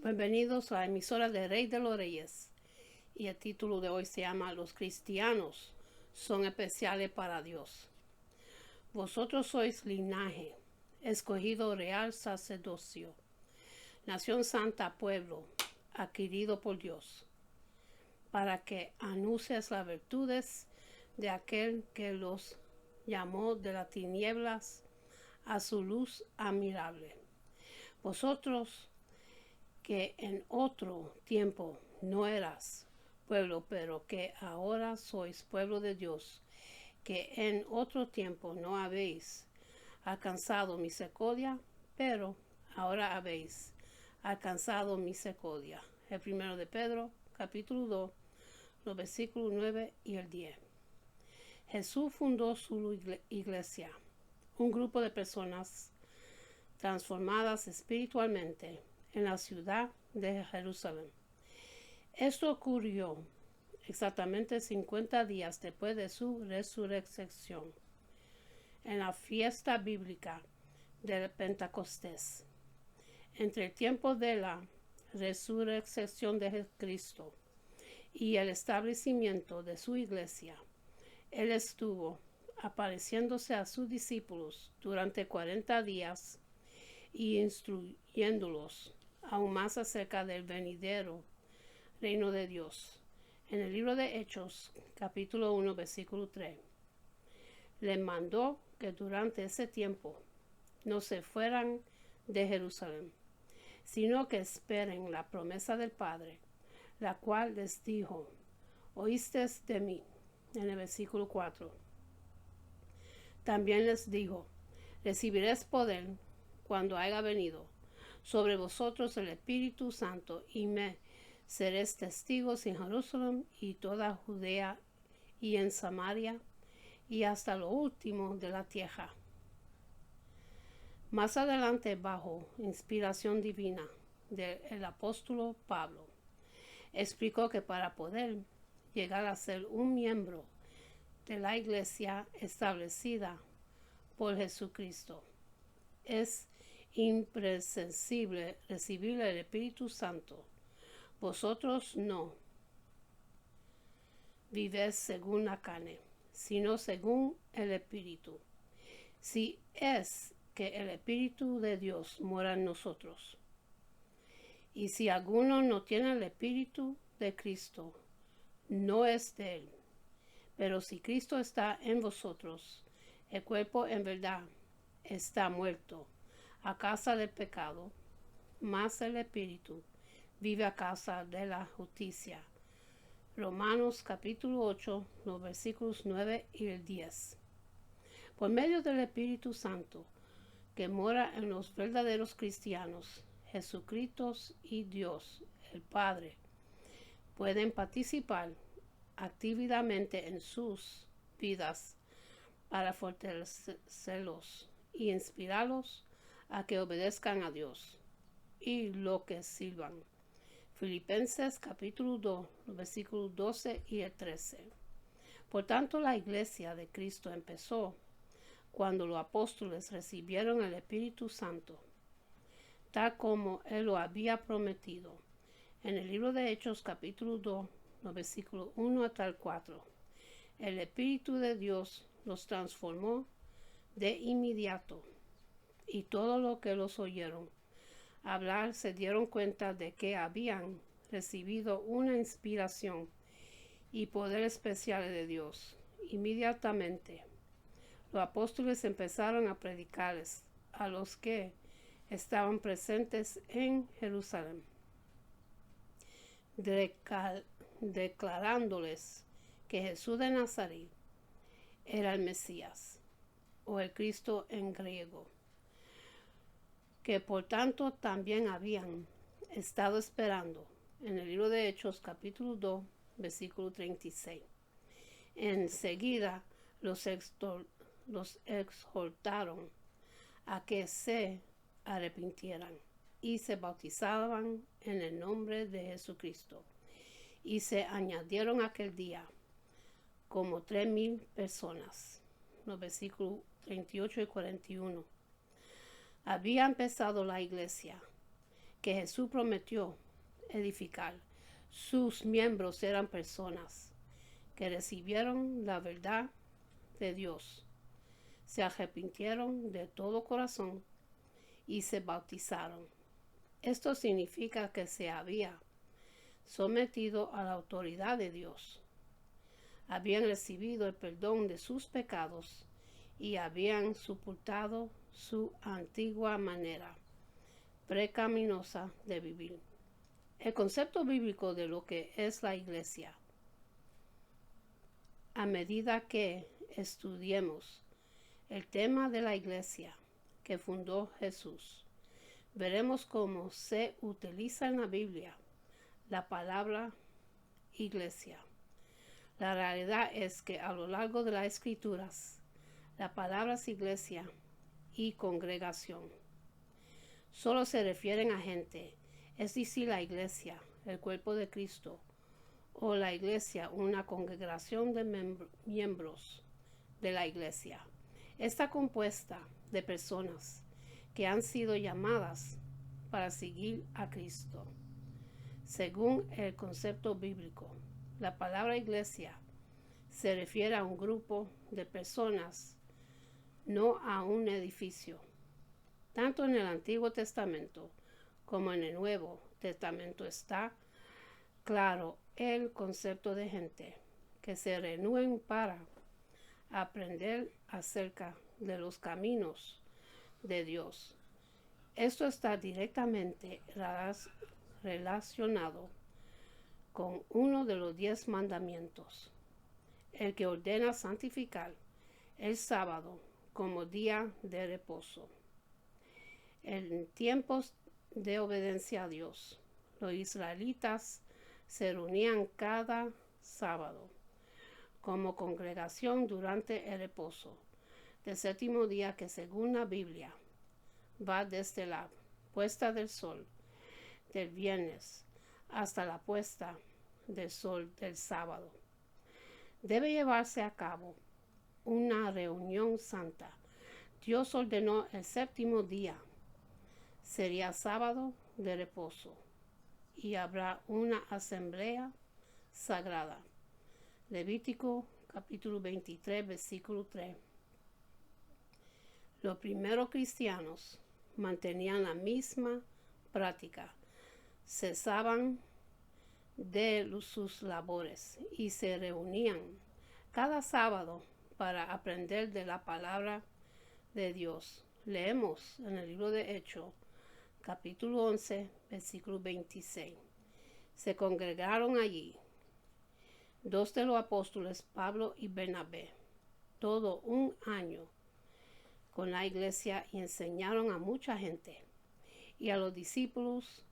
Bienvenidos a la emisora de Rey de los Reyes. Y el título de hoy se llama Los cristianos son especiales para Dios. Vosotros sois linaje, escogido real sacerdocio, nación santa, pueblo, adquirido por Dios, para que anuncies las virtudes de aquel que los llamó de las tinieblas a su luz admirable. Vosotros que en otro tiempo no eras pueblo, pero que ahora sois pueblo de Dios, que en otro tiempo no habéis alcanzado misericordia, pero ahora habéis alcanzado misericordia. El primero de Pedro, capítulo 2, los versículos 9 y el 10. Jesús fundó su iglesia, un grupo de personas transformadas espiritualmente en la ciudad de Jerusalén. Esto ocurrió exactamente 50 días después de su resurrección, en la fiesta bíblica del Pentecostés. Entre el tiempo de la resurrección de Cristo y el establecimiento de su iglesia, Él estuvo apareciéndose a sus discípulos durante 40 días y instruyéndolos aún más acerca del venidero reino de Dios. En el libro de Hechos, capítulo 1, versículo 3, les mandó que durante ese tiempo no se fueran de Jerusalén, sino que esperen la promesa del Padre, la cual les dijo: oísteis de mí, en el versículo 4. También les dijo: recibiréis poder cuando haya venido sobre vosotros el Espíritu Santo, y me seréis testigos en Jerusalén y toda Judea y en Samaria y hasta lo último de la tierra. Más adelante, bajo inspiración divina del apóstol Pablo, explicó que para poder llegar a ser un miembro de la iglesia establecida por Jesucristo, es imprescindible recibir el Espíritu Santo. Vosotros no vivéis según la carne, sino según el Espíritu, si es que el Espíritu de Dios mora en nosotros. Y si alguno no tiene el Espíritu de Cristo, no es de él. Pero si Cristo está en vosotros, el cuerpo en verdad está muerto a causa del pecado, mas el Espíritu vive a causa de la justicia. Romanos capítulo 8, los versículos 9 y el 10. Por medio del Espíritu Santo que mora en los verdaderos cristianos, Jesucristo y Dios, el Padre, pueden participar activamente en sus vidas para fortalecerlos y inspirarlos a que obedezcan a Dios y lo que sirvan. Filipenses capítulo 2, los versículos 12 y el 13. Por tanto, la iglesia de Cristo empezó cuando los apóstoles recibieron el Espíritu Santo, tal como Él lo había prometido. En el libro de Hechos capítulo 2, los versículos 1 hasta el 4, el Espíritu de Dios los transformó de inmediato, y todo lo que los oyeron hablar se dieron cuenta de que habían recibido una inspiración y poder especial de Dios. Inmediatamente, los apóstoles empezaron a predicarles a los que estaban presentes en Jerusalén, declarándoles que Jesús de Nazaret era el Mesías, o el Cristo en griego, que por tanto también habían estado esperando. En el libro de Hechos capítulo 2, versículo 36. Enseguida los exhortaron a que se arrepintieran y se bautizaban en el nombre de Jesucristo. Y se añadieron aquel día como 3,000 personas. Los versículos 38 y 41. Había empezado la iglesia que Jesús prometió edificar. Sus miembros eran personas que recibieron la verdad de Dios, se arrepintieron de todo corazón y se bautizaron. Esto significa que se había sometido a la autoridad de Dios, habían recibido el perdón de sus pecados y habían soportado su antigua manera pecaminosa de vivir. El concepto bíblico de lo que es la iglesia. A medida que estudiemos el tema de la iglesia que fundó Jesús, veremos cómo se utiliza en la Biblia la palabra iglesia. La realidad es que a lo largo de las escrituras, las palabras iglesia y congregación solo se refieren a gente, es decir, la iglesia, el cuerpo de Cristo, o la iglesia, una congregación de miembros de la iglesia. Está compuesta de personas que han sido llamadas para seguir a Cristo. Según el concepto bíblico, la palabra iglesia se refiere a un grupo de personas, no a un edificio. Tanto en el Antiguo Testamento como en el Nuevo Testamento está claro el concepto de gente que se reúnen para aprender acerca de los caminos de Dios. Esto está directamente relacionado con uno de los 10 mandamientos, el que ordena santificar el sábado como día de reposo. En tiempos de obediencia a Dios, los israelitas se reunían cada sábado como congregación durante el reposo del séptimo día, que según la Biblia va desde la puesta del sol del viernes hasta la puesta del sol del sábado. Debe llevarse a cabo una reunión santa. Dios ordenó el séptimo día sería sábado de reposo y habrá una asamblea sagrada. Levítico capítulo 23, versículo 3. Los primeros cristianos mantenían la misma práctica, cesaban de sus labores y se reunían cada sábado para aprender de la palabra de Dios. Leemos en el libro de Hechos, capítulo 11, versículo 26. Se congregaron allí 2 de los apóstoles, Pablo y Bernabé, todo un año con la iglesia, y enseñaron a mucha gente y a los discípulos.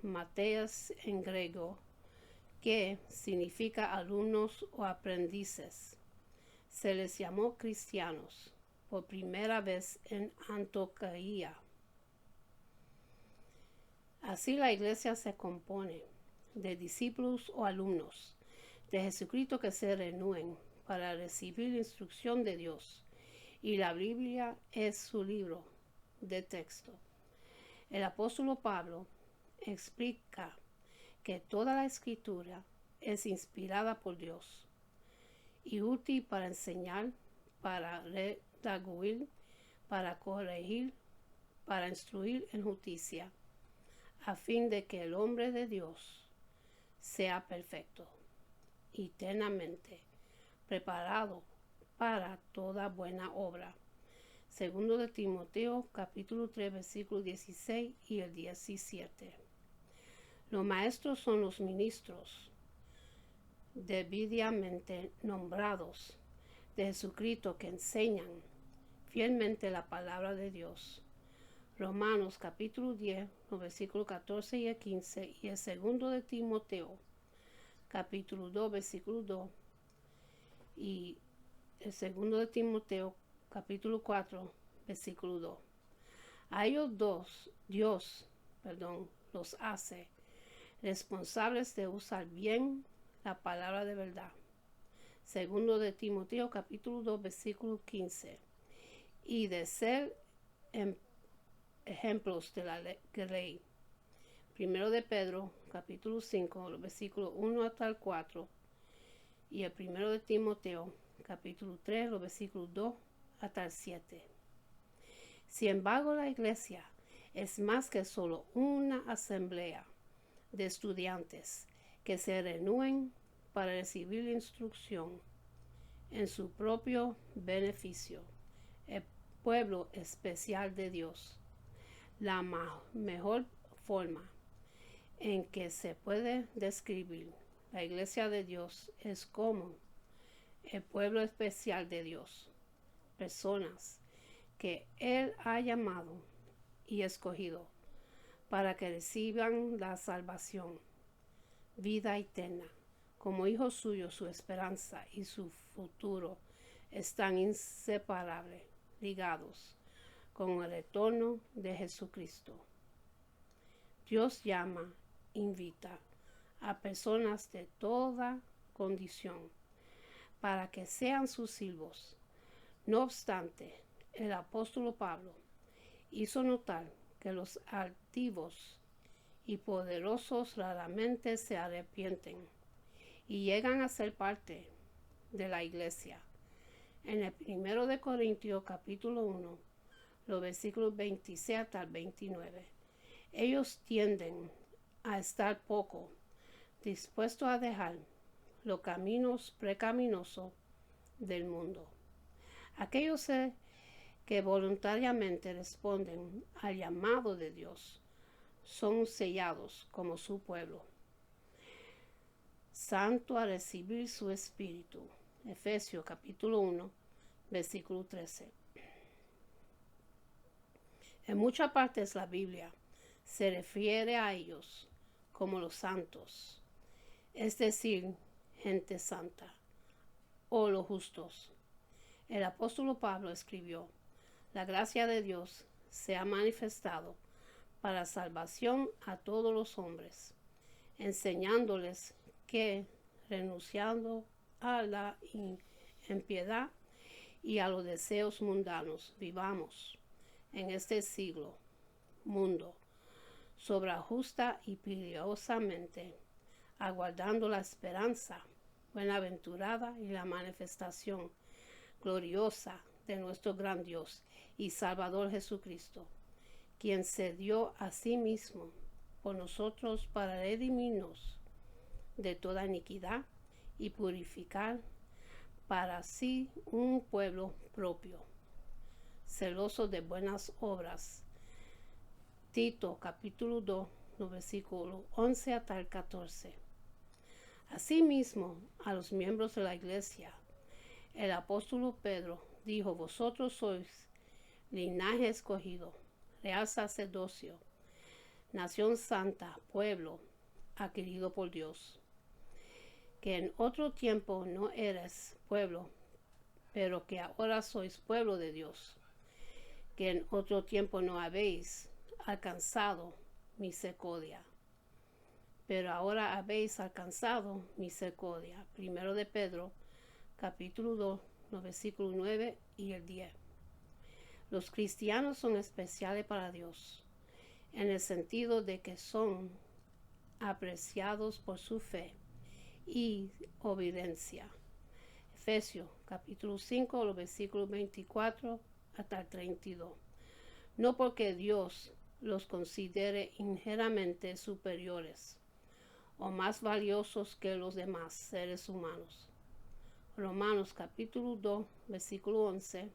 Mateos en griego, que significa alumnos o aprendices. Se les llamó cristianos por primera vez en Antioquía. Así la iglesia se compone de discípulos o alumnos de Jesucristo que se reúnen para recibir instrucción de Dios, y la Biblia es su libro de texto. El apóstol Pablo explica que toda la escritura es inspirada por Dios y útil para enseñar, para redarguir, para corregir, para instruir en justicia, a fin de que el hombre de Dios sea perfecto y eternamente preparado para toda buena obra. Segundo de Timoteo, capítulo 3, versículos 16 y el 17. Los maestros son los ministros debidamente nombrados de Jesucristo, que enseñan fielmente la palabra de Dios. Romanos capítulo 10, los versículos 14 y el 15, y el segundo de Timoteo capítulo 2, versículo 2, y el segundo de Timoteo capítulo 4, versículo 2. A ellos Dios los hace responsables de usar bien la palabra de verdad. Segundo de Timoteo capítulo 2, versículo 15. Y de ser ejemplos de la ley. Primero de Pedro, capítulo 5, los versículos 1 hasta el 4, y el primero de Timoteo, capítulo 3, los versículos 2 hasta el 7. Sin embargo, la iglesia es más que solo una asamblea de estudiantes que se reúnen para recibir instrucción en su propio beneficio. El pueblo especial de Dios. La mejor forma en que se puede describir la iglesia de Dios es como el pueblo especial de Dios, personas que Él ha llamado y escogido para que reciban la salvación, vida eterna. Como hijos suyos, su esperanza y su futuro están inseparables, ligados con el retorno de Jesucristo. Dios llama, invita a personas de toda condición para que sean sus siervos. No obstante, el apóstol Pablo hizo notar que los altivos y poderosos raramente se arrepienten y llegan a ser parte de la iglesia. En el 1 de Corintios capítulo 1, los versículos 26 hasta el 29, ellos tienden a estar poco dispuestos a dejar los caminos pecaminosos del mundo. Aquellos que voluntariamente responden al llamado de Dios son sellados como su pueblo santo a recibir su espíritu. Efesios capítulo 1, versículo 13. En muchas partes la Biblia se refiere a ellos como los santos, es decir, gente santa, o los justos. El apóstol Pablo escribió: la gracia de Dios se ha manifestado para salvación a todos los hombres, enseñándoles que, renunciando a la impiedad y a los deseos mundanos, vivamos en este mundo, sobra justa y peligrosamente, aguardando la esperanza buenaventurada y la manifestación gloriosa de nuestro gran Dios y Salvador Jesucristo, quien se dio a sí mismo por nosotros para redimirnos de toda iniquidad y purificar para sí un pueblo propio, celoso de buenas obras. Tito capítulo 2, los versículos 11 hasta el 14. Asimismo, a los miembros de la iglesia, el apóstol Pedro dijo: vosotros sois linaje escogido, real sacerdocio, nación santa, pueblo adquirido por Dios, que en otro tiempo no eres pueblo, pero que ahora sois pueblo de Dios, que en otro tiempo no habéis alcanzado misericordia, pero ahora habéis alcanzado misericordia. Primero de Pedro, capítulo 2, los versículos 9 y el 10. Los cristianos son especiales para Dios, en el sentido de que son apreciados por su fe y obediencia. Efesios capítulo 5, los versículos 24 hasta el 32. No porque Dios los considere injustamente superiores o más valiosos que los demás seres humanos. Romanos capítulo 2, versículo 11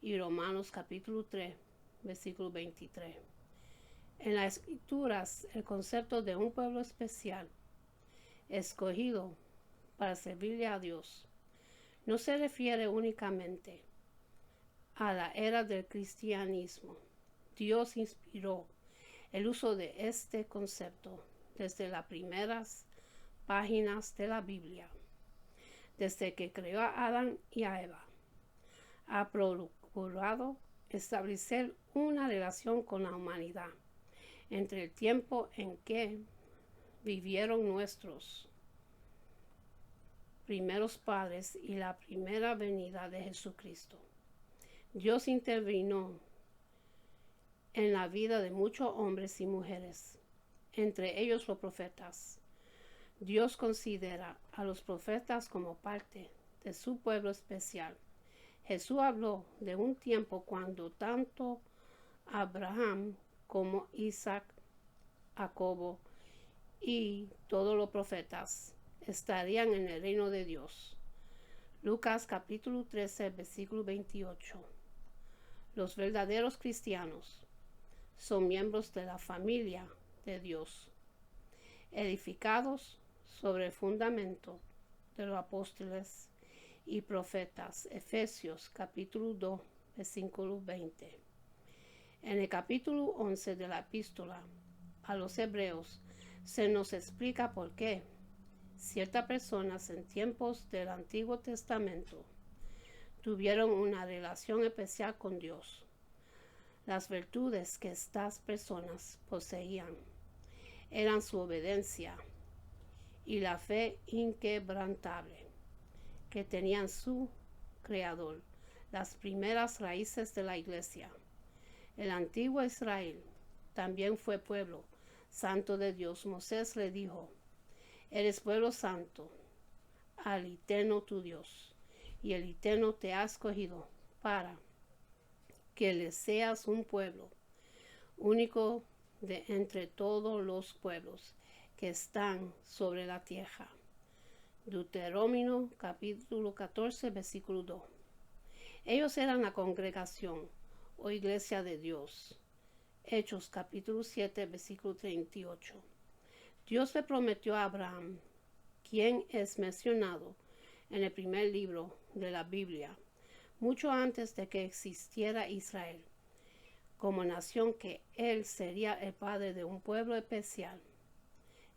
y Romanos capítulo 3, versículo 23. En las escrituras, el concepto de un pueblo especial, escogido para servirle a Dios, no se refiere únicamente a la era del cristianismo. Dios inspiró el uso de este concepto desde las primeras páginas de la Biblia. Desde que creó a Adán y a Eva, ha procurado establecer una relación con la humanidad entre el tiempo en que vivieron nuestros primeros padres y la primera venida de Jesucristo. Dios intervino en la vida de muchos hombres y mujeres, entre ellos los profetas. Dios considera a los profetas como parte de su pueblo especial. Jesús habló de un tiempo cuando tanto Abraham como Isaac, Jacobo y todos los profetas estarían en el reino de Dios. Lucas capítulo 13, versículo 28. Los verdaderos cristianos son miembros de la familia de Dios, edificados sobre el fundamento de los apóstoles y profetas. Efesios capítulo 2, versículo 20. En el capítulo 11 de la epístola a los Hebreos se nos explica por qué ciertas personas en tiempos del Antiguo Testamento tuvieron una relación especial con Dios. Las virtudes que estas personas poseían eran su obediencia y la fe inquebrantable que tenían su Creador, las primeras raíces de la Iglesia. El antiguo Israel también fue pueblo santo de Dios. Moisés le dijo: eres pueblo santo al Eterno tu Dios, y el Eterno te ha escogido para que le seas un pueblo único de entre todos los pueblos que están sobre la tierra. Deuteronomio capítulo 14, versículo 2. Ellos eran la congregación o iglesia de Dios. Hechos capítulo 7, versículo 38. Dios le prometió a Abraham, quien es mencionado en el primer libro de la Biblia, mucho antes de que existiera Israel, como nación, que él sería el padre de un pueblo especial,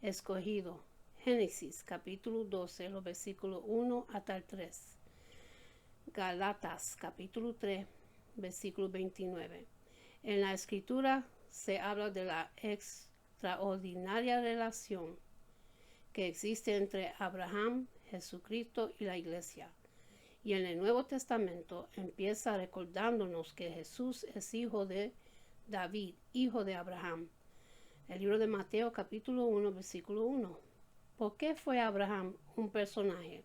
escogido. Génesis capítulo 12, los versículos 1 hasta el 3. Gálatas capítulo 3, versículo 29. En la escritura se habla de la extraordinaria relación que existe entre Abraham, Jesucristo y la Iglesia. Y en el Nuevo Testamento empieza recordándonos que Jesús es hijo de David, hijo de Abraham. El libro de Mateo capítulo 1, versículo 1. ¿Por qué fue Abraham un personaje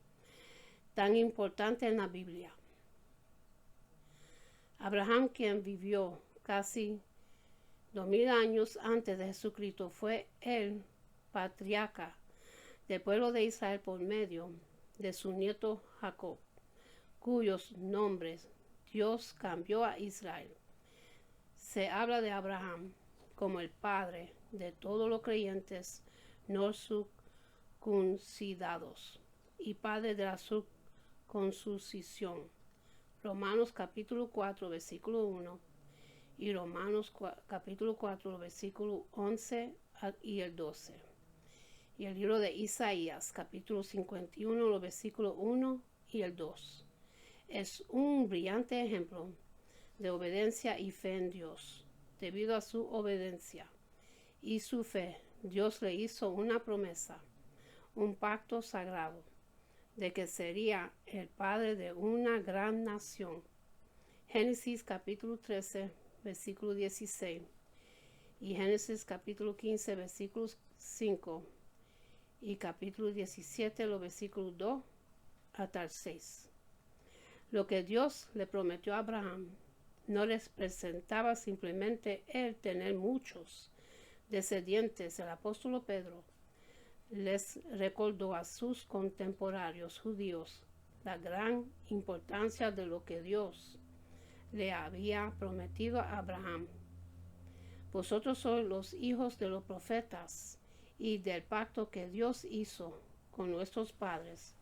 tan importante en la Biblia? Abraham, quien vivió casi 2000 años antes de Jesucristo, fue el patriarca del pueblo de Israel por medio de su nieto Jacob, cuyos nombres Dios cambió a Israel. Se habla de Abraham como el padre de todos los creyentes no circuncidados y padre de la circuncisión. Romanos capítulo 4, versículo 1 y Romanos capítulo 4, versículo 11 y el 12. Y el libro de Isaías capítulo 51, los versículos 1 y el 2. Es un brillante ejemplo de obediencia y fe en Dios. Debido a su obediencia y su fe, Dios le hizo una promesa, un pacto sagrado, de que sería el padre de una gran nación. Génesis capítulo 13, versículo 16 y Génesis capítulo 15, versículo 5 y capítulo 17, los versículos 2 hasta el 6. Lo que Dios le prometió a Abraham no les presentaba simplemente el tener muchos descendientes. El apóstol Pedro les recordó a sus contemporáneos judíos la gran importancia de lo que Dios le había prometido a Abraham. Vosotros sois los hijos de los profetas y del pacto que Dios hizo con nuestros padres.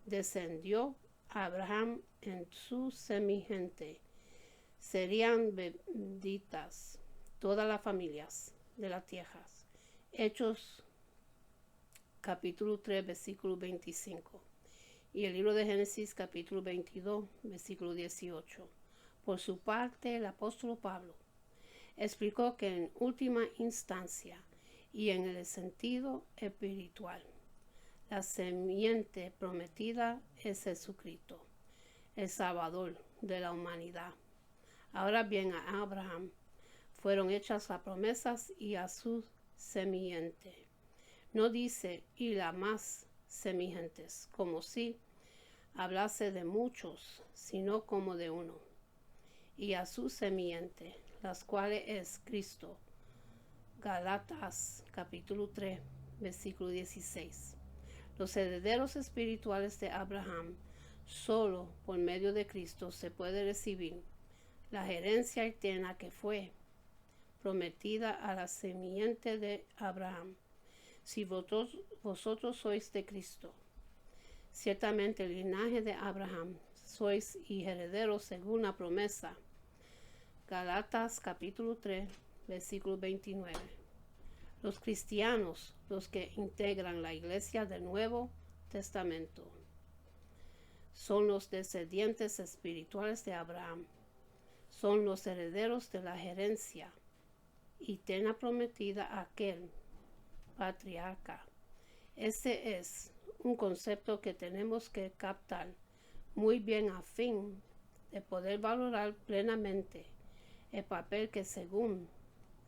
Descendió Abraham en su simiente. Serían benditas todas las familias de la tierra. Hechos capítulo 3, versículo 25. Y el libro de Génesis capítulo 22, versículo 18. Por su parte, el apóstol Pablo explicó que en última instancia y en el sentido espiritual, la simiente prometida es Jesucristo, el Salvador de la humanidad. Ahora bien, a Abraham fueron hechas las promesas y a su semiente. No dice y las más semejantes, como si hablase de muchos, sino como de uno, y a su semiente, las cuales es Cristo. Gálatas capítulo 3, versículo 16. Los herederos espirituales de Abraham, solo por medio de Cristo se puede recibir la herencia eterna que fue prometida a la semiente de Abraham. Si vosotros sois de Cristo, ciertamente el linaje de Abraham sois y herederos según la promesa. Gálatas capítulo 3, versículo 29. Los cristianos, los que integran la iglesia del Nuevo Testamento, son los descendientes espirituales de Abraham. Son los herederos de la herencia eterna prometida a aquel patriarca. Este es un concepto que tenemos que captar muy bien a fin de poder valorar plenamente el papel que, según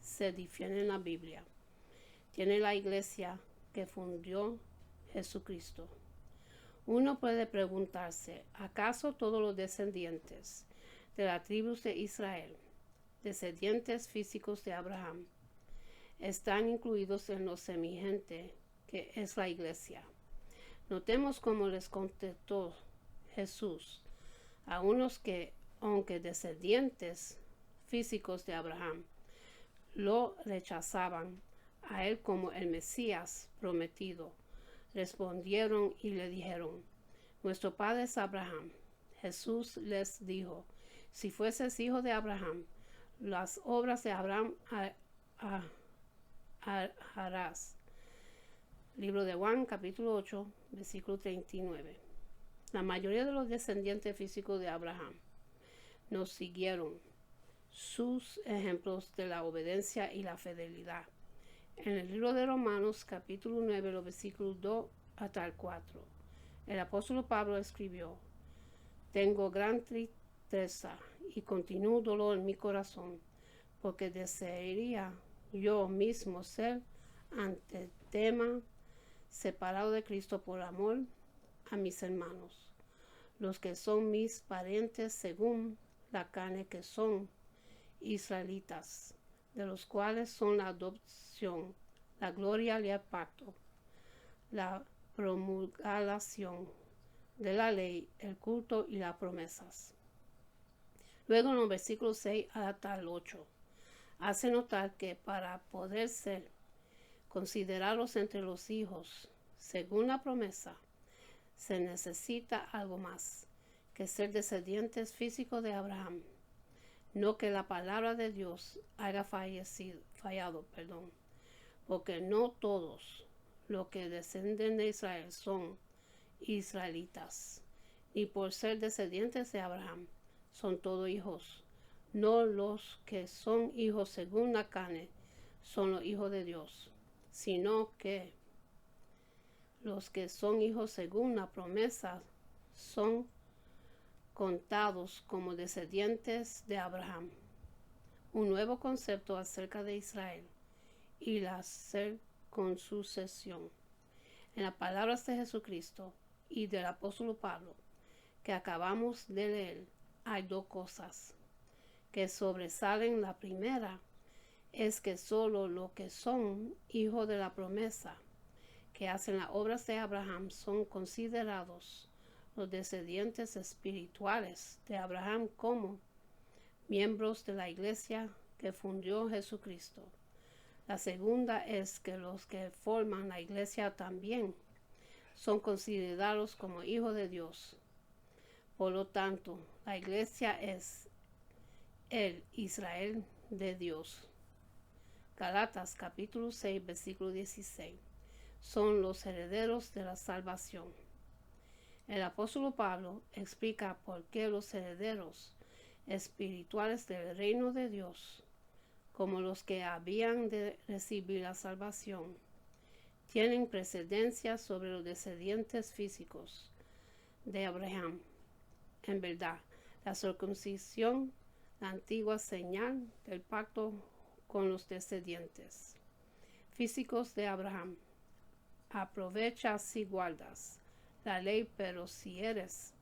se define en la Biblia, tiene la iglesia que fundó Jesucristo. Uno puede preguntarse, ¿acaso todos los descendientes de las tribus de Israel, descendientes físicos de Abraham, están incluidos en lo semejante que es la iglesia? Notemos cómo les contestó Jesús a unos que, aunque descendientes físicos de Abraham, lo rechazaban a él como el Mesías prometido. Respondieron y le dijeron, nuestro padre es Abraham. Jesús les dijo, si fueses hijo de Abraham, las obras de Abraham harás. Libro de Juan, capítulo 8, versículo 39. La mayoría de los descendientes físicos de Abraham nos siguieron sus ejemplos de la obediencia y la fidelidad. En el libro de Romanos, capítulo 9, los versículos 2 hasta el 4, el apóstol Pablo escribió, tengo gran tristeza y continuo dolor en mi corazón, porque desearía yo mismo ser anatema, separado de Cristo por amor a mis hermanos, los que son mis parientes según la carne, que son israelitas, de los cuales son la adopción, la gloria y el pacto, la promulgación de la ley, el culto y las promesas. Luego en los versículos 6 hasta el 8, hace notar que para poder ser considerados entre los hijos, según la promesa, se necesita algo más que ser descendientes físicos de Abraham. No que la palabra de Dios haya fallado, porque no todos los que descienden de Israel son israelitas, y por ser descendientes de Abraham son todos hijos. No los que son hijos según la carne son los hijos de Dios, sino que los que son hijos según la promesa son contados como descendientes de Abraham. Un nuevo concepto acerca de Israel y la circuncisión. En las palabras de Jesucristo y del apóstol Pablo que acabamos de leer, hay dos cosas que sobresalen. La primera es que solo los que son hijos de la promesa, que hacen las obras de Abraham, son considerados los descendientes espirituales de Abraham como miembros de la iglesia que fundó Jesucristo. La segunda es que los que forman la iglesia también son considerados como hijos de Dios. Por lo tanto, la iglesia es el Israel de Dios. Gálatas capítulo 6, versículo 16. Son los herederos de la salvación. El apóstol Pablo explica por qué los herederos espirituales del reino de Dios, como los que habían de recibir la salvación, tienen precedencia sobre los descendientes físicos de Abraham. En verdad, la circuncisión, la antigua señal del pacto con los descendientes físicos de Abraham. Aprovecha si guardas la ley, pero si eres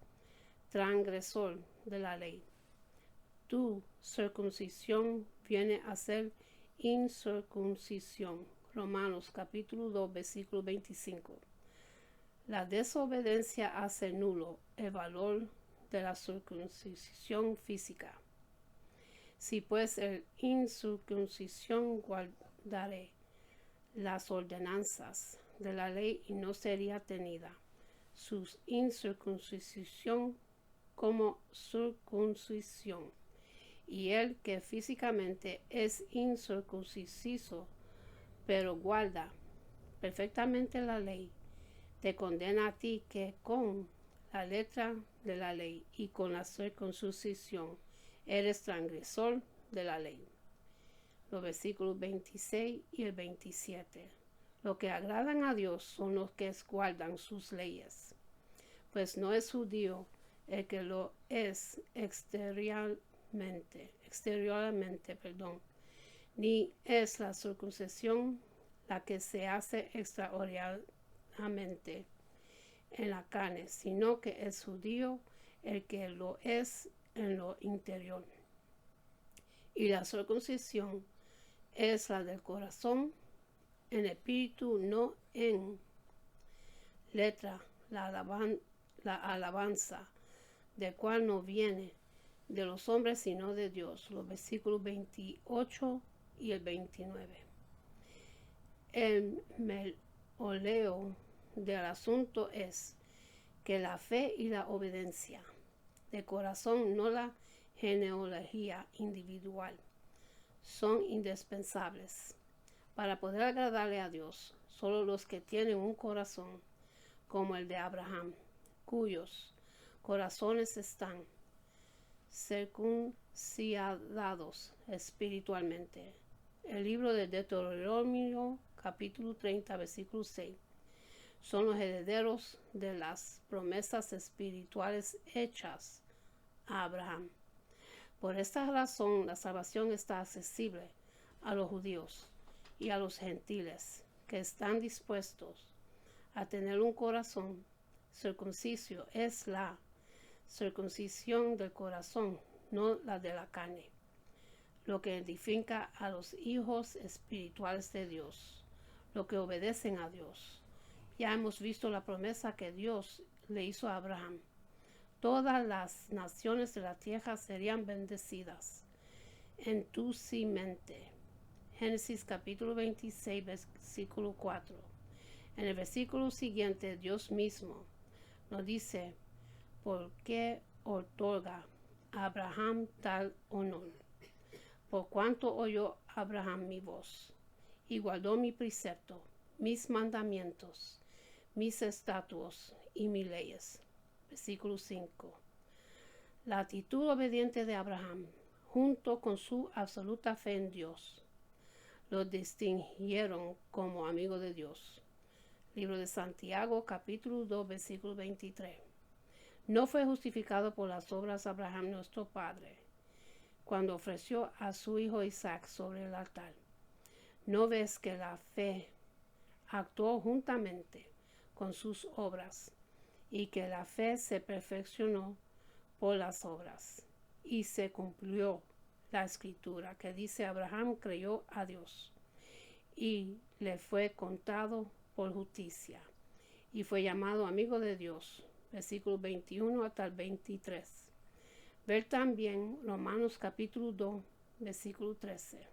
transgresor de la ley, tu circuncisión viene a ser incircuncisión. Romanos capítulo 2, versículo 25. La desobediencia hace nulo el valor de la circuncisión física. Si pues el incircuncisión guardaré las ordenanzas de la ley y no sería tenida su incircuncisión como circuncisión, y el que físicamente es incircunciso, pero guarda perfectamente la ley, te condena a ti que con la letra de la ley y con la circuncisión eres transgresor de la ley. Los versículos 26 y el 27. Los que agradan a Dios son los que guardan sus leyes, pues no es judío el que lo es exteriormente, ni es la circuncisión la que se hace extraordinariamente en la carne, sino que es judío el que lo es en lo interior. Y la circuncisión es la del corazón, en espíritu, no en letra, la alabanza, de cual no viene de los hombres, sino de Dios. Los versículos 28 y el 29. El meoleo del asunto es que la fe y la obediencia de corazón, no la genealogía individual, son indispensables para poder agradarle a Dios. Solo los que tienen un corazón como el de Abraham, cuyos corazones están circuncidados espiritualmente. El libro de Deuteronomio, capítulo 30, versículo 6, son los herederos de las promesas espirituales hechas a Abraham. Por esta razón, la salvación está accesible a los judíos y a los gentiles que están dispuestos a tener un corazón circunciso. Es la circuncisión del corazón, no la de la carne, lo que edifica a los hijos espirituales de Dios, lo que obedecen a Dios. Ya hemos visto la promesa que Dios le hizo a Abraham. Todas las naciones de la tierra serían bendecidas en tu simiente. Génesis capítulo 26, versículo 4. En el versículo siguiente, Dios mismo nos dice por qué otorga a Abraham tal honor. Por cuanto oyó Abraham mi voz y guardó mi precepto, mis mandamientos, mis estatutos y mis leyes. Versículo 5. La actitud obediente de Abraham, junto con su absoluta fe en Dios, lo distinguieron como amigo de Dios. Libro de Santiago, capítulo 2, versículo 23. No fue justificado por las obras Abraham nuestro padre, cuando ofreció a su hijo Isaac sobre el altar. ¿No ves que la fe actuó juntamente con sus obras, y que la fe se perfeccionó por las obras? Y se cumplió la escritura que dice: Abraham creyó a Dios y le fue contado por justicia, y fue llamado amigo de Dios. Versículo 21 hasta el 23. Ver también Romanos capítulo 2, versículo 13.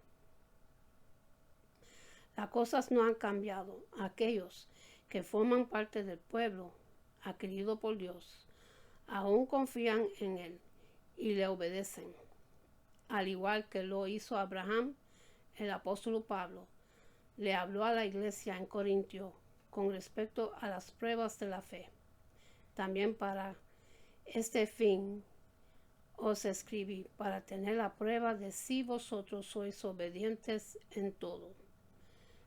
Las cosas no han cambiado. Aquellos que forman parte del pueblo adquirido por Dios aún confían en Él y le obedecen, al igual que lo hizo Abraham. El apóstol Pablo le habló a la iglesia en Corintio con respecto a las pruebas de la fe. También para este fin os escribí, para tener la prueba de si vosotros sois obedientes en todo.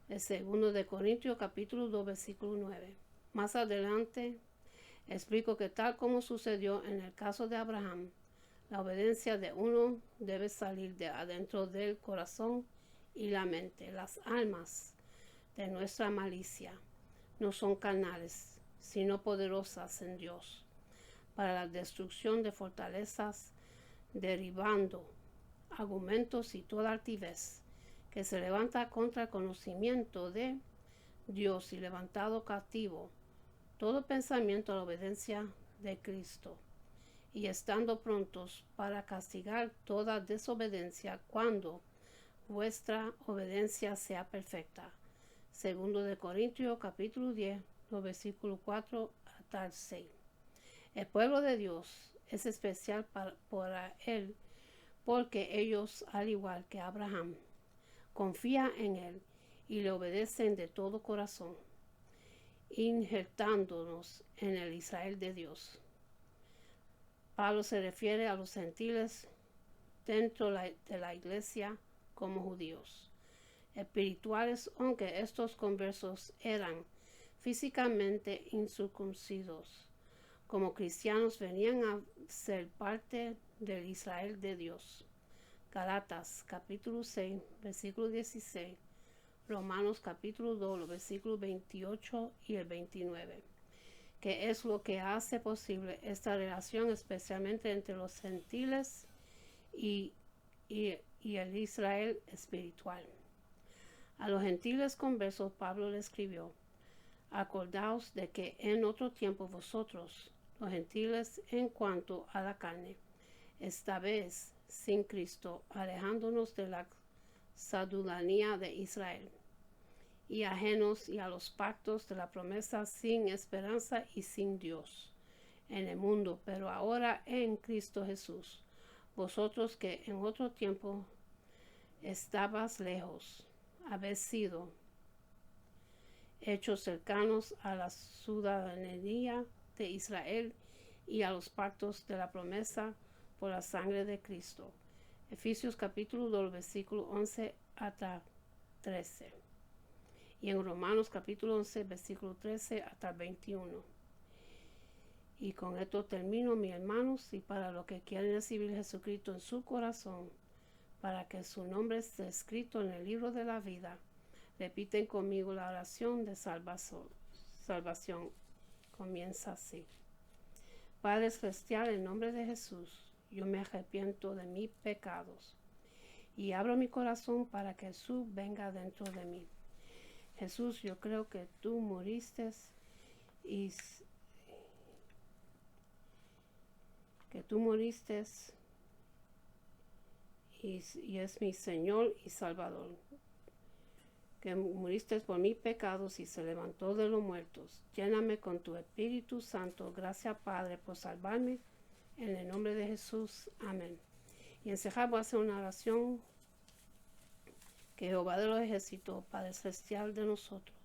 El segundo de Corintios capítulo 2, versículo 9. Más adelante explico que tal como sucedió en el caso de Abraham, la obediencia de uno debe salir de adentro del corazón y la mente. Las almas de nuestra malicia no son carnales, sino poderosas en Dios, para la destrucción de fortalezas, derribando argumentos y toda altivez que se levanta contra el conocimiento de Dios y levantado cautivo todo pensamiento a la obediencia de Cristo, y estando prontos para castigar toda desobediencia cuando vuestra obediencia sea perfecta. Segundo de Corintios capítulo 10, los versículos 4 hasta el 6. El pueblo de Dios es especial para él porque ellos, al igual que Abraham, confían en él y le obedecen de todo corazón, injertándonos en el Israel de Dios. Pablo se refiere a los gentiles dentro de la iglesia como judíos espirituales, aunque estos conversos eran físicamente incircuncisos. Como cristianos venían a ser parte del Israel de Dios. Galatas capítulo 6, versículo 16. Romanos capítulo 2, los versículos 28 y el 29. Que es lo que hace posible esta relación, especialmente entre los gentiles y el Israel espiritual. A los gentiles conversos Pablo le escribió: acordaos de que en otro tiempo vosotros, los gentiles en cuanto a la carne, esta vez sin Cristo, alejándonos de la ciudadanía de Israel, y ajenos y a los pactos de la promesa, sin esperanza y sin Dios en el mundo, pero ahora en Cristo Jesús, vosotros que en otro tiempo estabas lejos, habéis sido hechos cercanos a la ciudadanía de Israel y a los pactos de la promesa por la sangre de Cristo. Efesios capítulo 2, versículo 11 hasta 13. Y en Romanos capítulo 11, versículo 13 hasta 21. Y con esto termino, mis hermanos, y para los que quieren recibir a Jesucristo en su corazón, para que su nombre esté escrito en el libro de la vida, repiten conmigo la oración de salvación. Comienza así. Padre celestial, en nombre de Jesús, yo me arrepiento de mis pecados y abro mi corazón para que Jesús venga dentro de mí. Jesús, yo creo que tú moriste y es mi Señor y Salvador, que muriste por mis pecados y se levantó de los muertos. Lléname con tu Espíritu Santo. Gracias, Padre, por salvarme. En el nombre de Jesús. Amén. Y en cerrar voy a hacer una oración. Que Jehová de los ejércitos, Padre celestial de nosotros,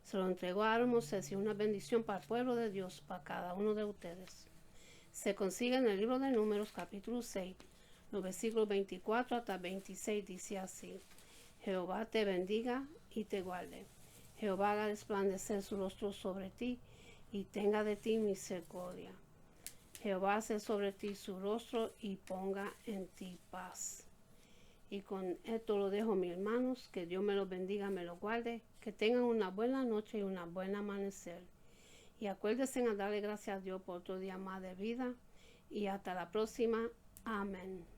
se lo entregó a Aaron Moisés y una bendición para el pueblo de Dios, para cada uno de ustedes. Se consigue en el libro de Números, capítulo 6, los versículos 24 hasta 26, dice así: Jehová te bendiga y te guarde. Jehová haga resplandecer su rostro sobre ti y tenga de ti misericordia. Jehová hace sobre ti su rostro y ponga en ti paz. Y con esto lo dejo, mis hermanos. Que Dios me los bendiga, me los guarde. Que tengan una buena noche y una buena amanecer. Y acuérdense a darle gracias a Dios por otro día más de vida. Y hasta la próxima. Amén.